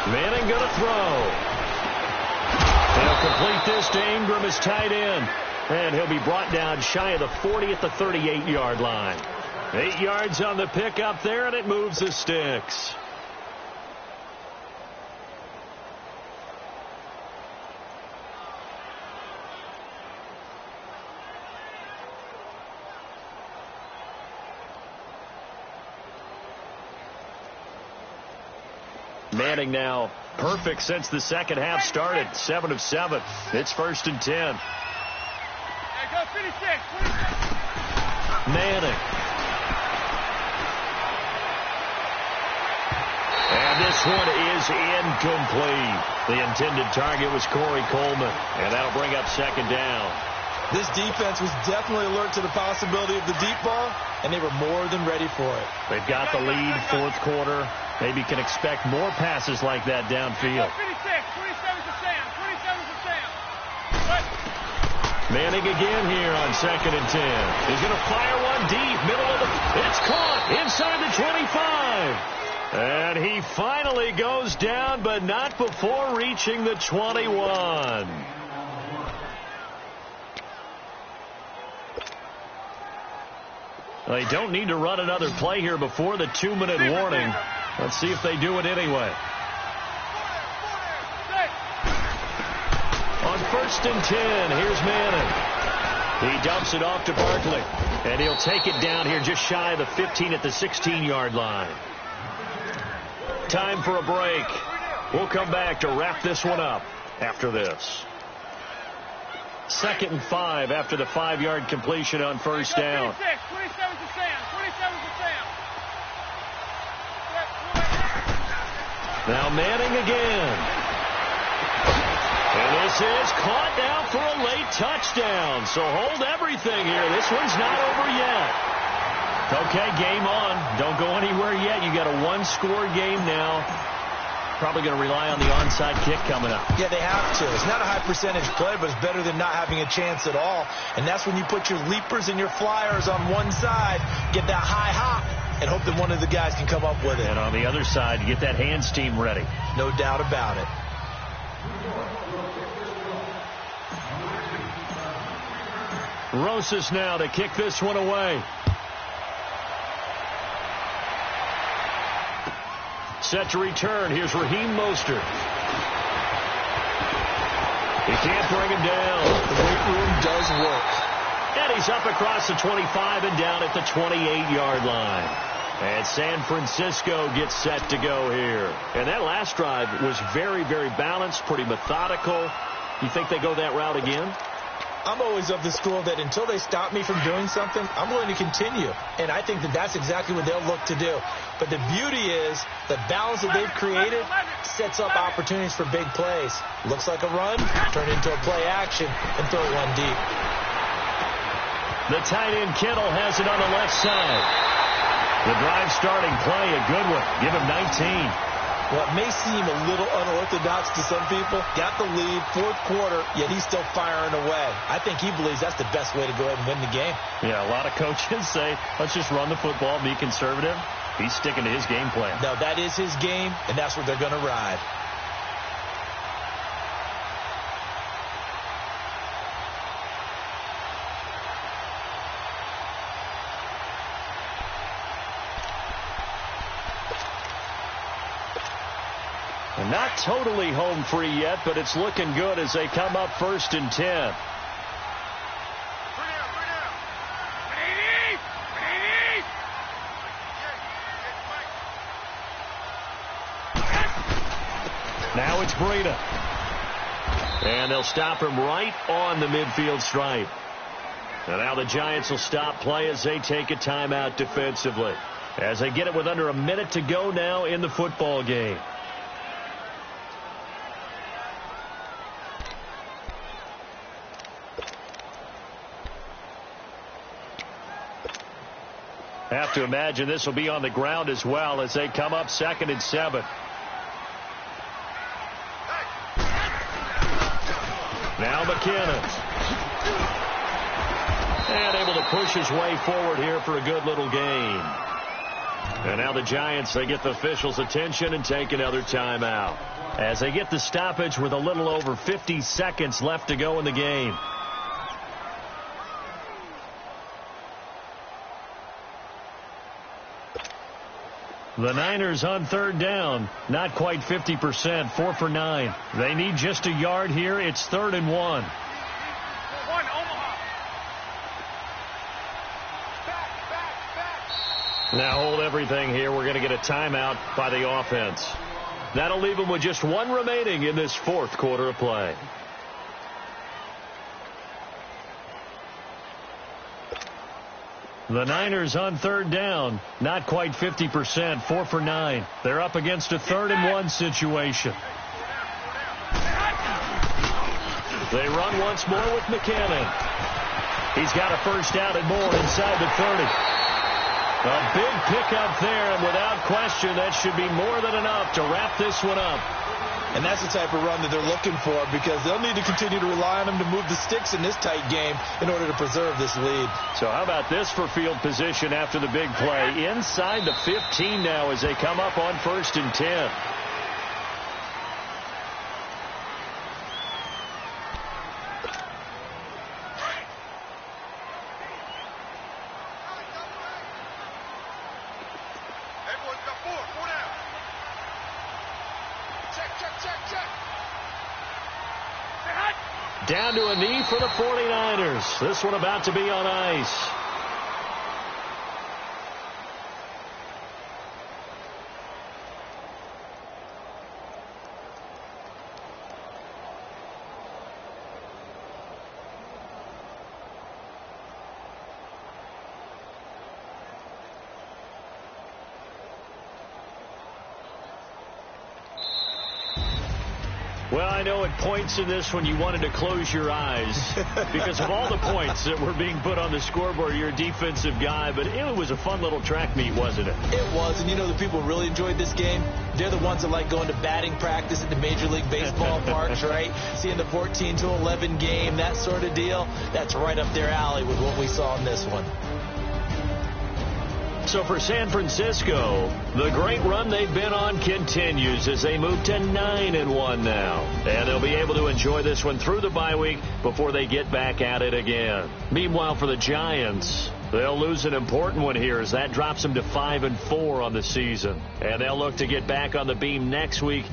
Manning going to throw. He'll complete this to Ingram as tight end. And he'll be brought down shy of the 40 at the 38-yard line. 8 yards on the pickup there, and it moves the sticks. Manning now perfect since the second half started. 7 of 7. It's 1st and 10. Manning. And this one is incomplete. The intended target was Corey Coleman. And that'll bring up 2nd down. This defense was definitely alert to the possibility of the deep ball, and they were more than ready for it. They've got the lead, 4th quarter. Maybe can expect more passes like that downfield. 27 Manning again here on 2nd and 10. He's going to fire one deep, middle of the... It's caught inside the 25. And he finally goes down, but not before reaching the 21. They don't need to run another play here before the 2-minute warning. Let's see if they do it anyway. On 1st and 10, here's Manning. He dumps it off to Barkley. And he'll take it down here just shy of the 15 at the 16-yard line. Time for a break. We'll come back to wrap this one up after this. 2nd and 5 after the 5-yard completion on 1st down. 27 to Sam. Now Manning again. And this is caught now for a late touchdown. So hold everything here. This one's not over yet. Okay, game on. Don't go anywhere yet. You got a 1-score game now. Probably going to rely on the onside kick coming up. Yeah, they have to. It's not a high percentage play, but it's better than not having a chance at all. And that's when you put your leapers and your flyers on one side, get that high hop, and hope that one of the guys can come up with it. And on the other side, you get that hands team ready. No doubt about it. Rosas now to kick this one away. Set to return. Here's Raheem Mostert. He can't bring him down. The weight room does work. And he's up across the 25 and down at the 28-yard line. And San Francisco gets set to go here. And that last drive was very, very balanced, pretty methodical. You think they go that route again? I'm always of the school that until they stop me from doing something, I'm willing to continue. And I think that that's exactly what they'll look to do. But the beauty is the balance that they've created sets up opportunities for big plays. Looks like a run, turn into a play action, and throw one deep. The tight end Kittle has it on the left side. The drive starting play, a good one. Give him 19. What may seem a little unorthodox to some people, got the lead, 4th quarter, yet he's still firing away. I think he believes that's the best way to go ahead and win the game. Yeah, a lot of coaches say, let's just run the football, be conservative. He's sticking to his game plan. No, that is his game, and that's what they're going to ride. Not totally home free yet, but it's looking good as they come up 1st and 10. Now it's Breida. And they'll stop him right on the midfield stripe. And now the Giants will stop play as they take a timeout defensively. As they get it with under a minute to go now in the football game. Have to imagine this will be on the ground as well as they come up 2nd and 7. Now McKinnon. And able to push his way forward here for a good little gain. And now the Giants, they get the officials' attention and take another timeout as they get the stoppage with a little over 50 seconds left to go in the game. The Niners on third down, not quite 50%, 4 for 9. They need just a yard here. It's 3rd and 1. Now hold everything here. We're going to get a timeout by the offense. That'll leave them with just one remaining in this fourth quarter of play. The Niners on third down, not quite 50%, 4 for 9. They're up against a 3rd and 1 situation. They run once more with McKinnon. He's got a first down and more inside the 30. A big pickup there, and without question, that should be more than enough to wrap this one up. And that's the type of run that they're looking for, because they'll need to continue to rely on him to move the sticks in this tight game in order to preserve this lead. So how about this for field position after the big play? Inside the 15 now as they come up on 1st and 10. Down to a knee for the 49ers. This one about to be on ice. Well, I know at points in this one you wanted to close your eyes because of all the points that were being put on the scoreboard. You're a defensive guy, but it was a fun little track meet, wasn't it? It was, and you know the people who really enjoyed this game? They're the ones that like going to batting practice at the Major League Baseball parks, right? Seeing the 14-11 game, that sort of deal. That's right up their alley with what we saw in this one. So for San Francisco, the great run they've been on continues as they move to 9-1 now. And they'll be able to enjoy this one through the bye week before they get back at it again. Meanwhile, for the Giants, they'll lose an important one here as that drops them to 5-4 on the season. And they'll look to get back on the beam next week